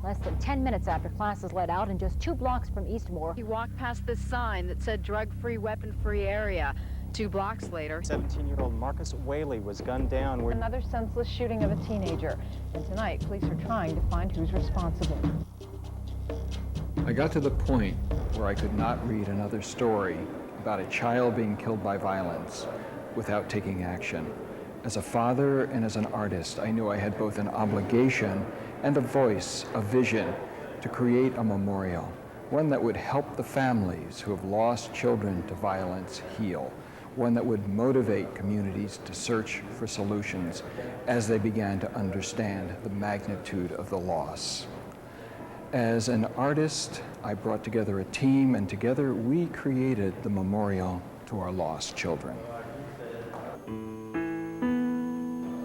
Less than 10 minutes after classes let out and just 2 blocks from Eastmoor, He walked past this sign that said drug-free, weapon-free area. 2 blocks later, 17-year-old Marcus Whaley was gunned down. Another senseless shooting of a teenager. And tonight, police are trying to find who's responsible. I got to the point where I could not read another story about a child being killed by violence without taking action. As a father and as an artist, I knew I had both an obligation and a voice, a vision, to create a memorial, one that would help the families who have lost children to violence heal, one that would motivate communities to search for solutions as they began to understand the magnitude of the loss. As an artist, I brought together a team, and together we created the memorial to our lost children.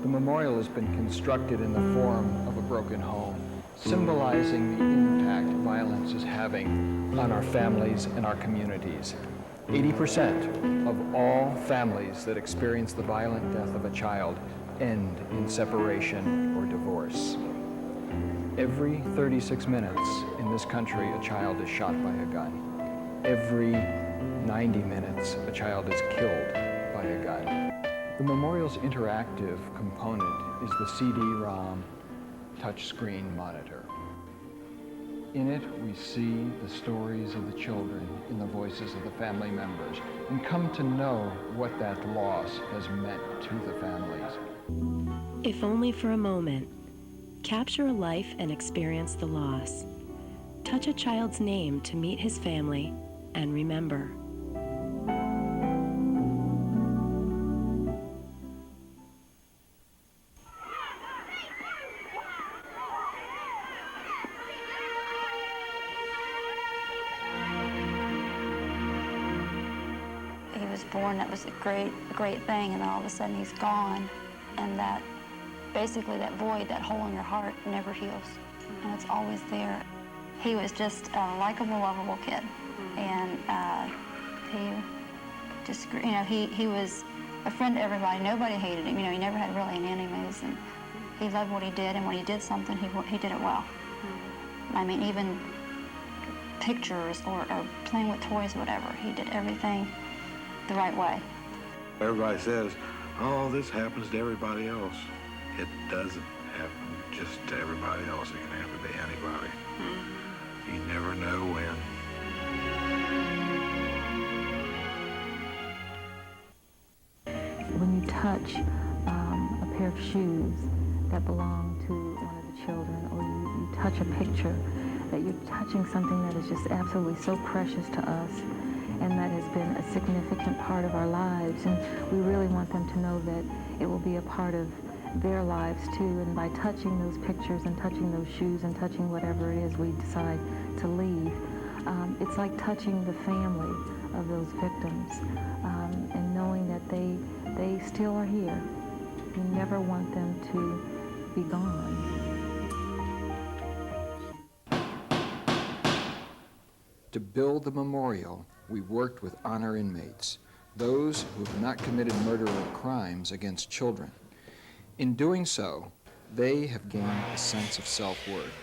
The memorial has been constructed in the form of a broken home, symbolizing the impact violence is having on our families and our communities. 80% of all families that experience the violent death of a child end in separation or divorce. Every 36 minutes in this country, a child is shot by a gun. Every 90 minutes, a child is killed by a gun. The memorial's interactive component is the CD-ROM touchscreen monitor. In it, we see the stories of the children in the voices of the family members and come to know what that loss has meant to the families. If only for a moment, capture a life and experience the loss. Touch a child's name to meet his family and remember. He was born, that was a great thing, and then all of a sudden he's gone, and that basically that void, that hole in your heart never heals, and it's always there. He was just a likable, lovable kid, and he just, you know, he was a friend to everybody. Nobody hated him. You know, he never had really any enemies, and he loved what he did, and when he did something, he did it well. I mean, even pictures or playing with toys or whatever, he did everything the right way. Everybody says, oh, this happens to everybody else. It doesn't happen just to everybody else. It can happen to anybody. You never know when. When you touch a pair of shoes that belong to one of the children, or you touch a picture, that you're touching something that is just absolutely so precious to us, and that has been a significant part of our lives, and we really want them to know that it will be a part of their lives too. And by touching those pictures and touching those shoes and touching whatever it is we decide to leave, it's like touching the family of those victims, and knowing that they still are here. You never want them to be gone. To build the memorial, we worked with honor inmates, those who have not committed murder or crimes against children. In doing so, they have gained a sense of self-worth,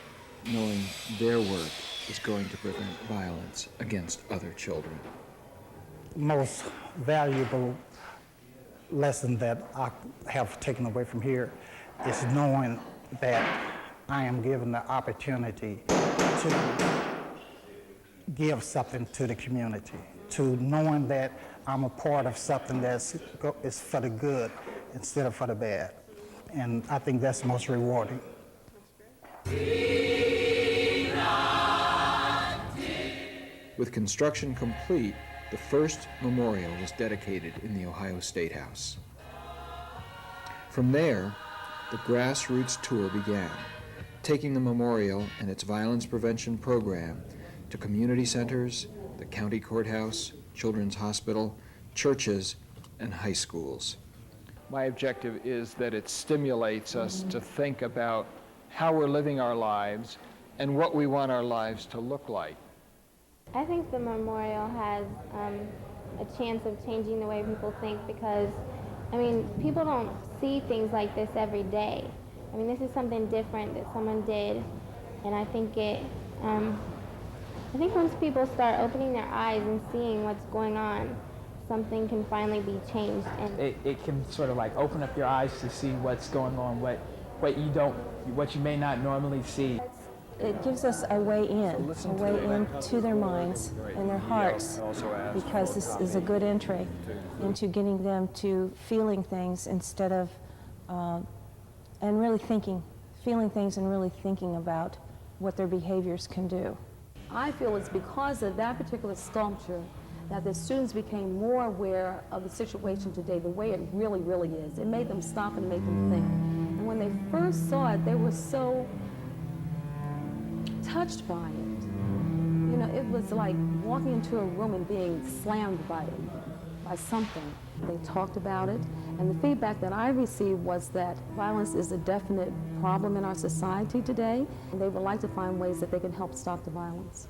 knowing their work is going to prevent violence against other children. Most valuable lesson that I have taken away from here is knowing that I am given the opportunity to give something to the community, to knowing that I'm a part of something that is for the good instead of for the bad. And I think that's most rewarding. With construction complete, the first memorial was dedicated in the Ohio State House. From there, the grassroots tour began, taking the memorial and its violence prevention program to community centers, the county courthouse, children's hospital, churches, and high schools. My objective is that it stimulates us to think about how we're living our lives and what we want our lives to look like. I think the memorial has a chance of changing the way people think, because, I mean, people don't see things like this every day. I mean, this is something different that someone did And I think I think once people start opening their eyes and seeing what's going on, something can finally be changed. And it can sort of like open up your eyes to see what's going on, what you may not normally see. It gives us a way into their minds and their hearts, because this is a good entry into getting them to feeling things instead of, and really feeling things and really thinking about what their behaviors can do. I feel it's because of that particular sculpture that the students became more aware of the situation today, the way it really, really is. It made them stop and made them think. And when they first saw it, they were so touched by it. You know, it was like walking into a room and being slammed by something. They talked about it, and the feedback that I received was that violence is a definite problem in our society today, and they would like to find ways that they can help stop the violence.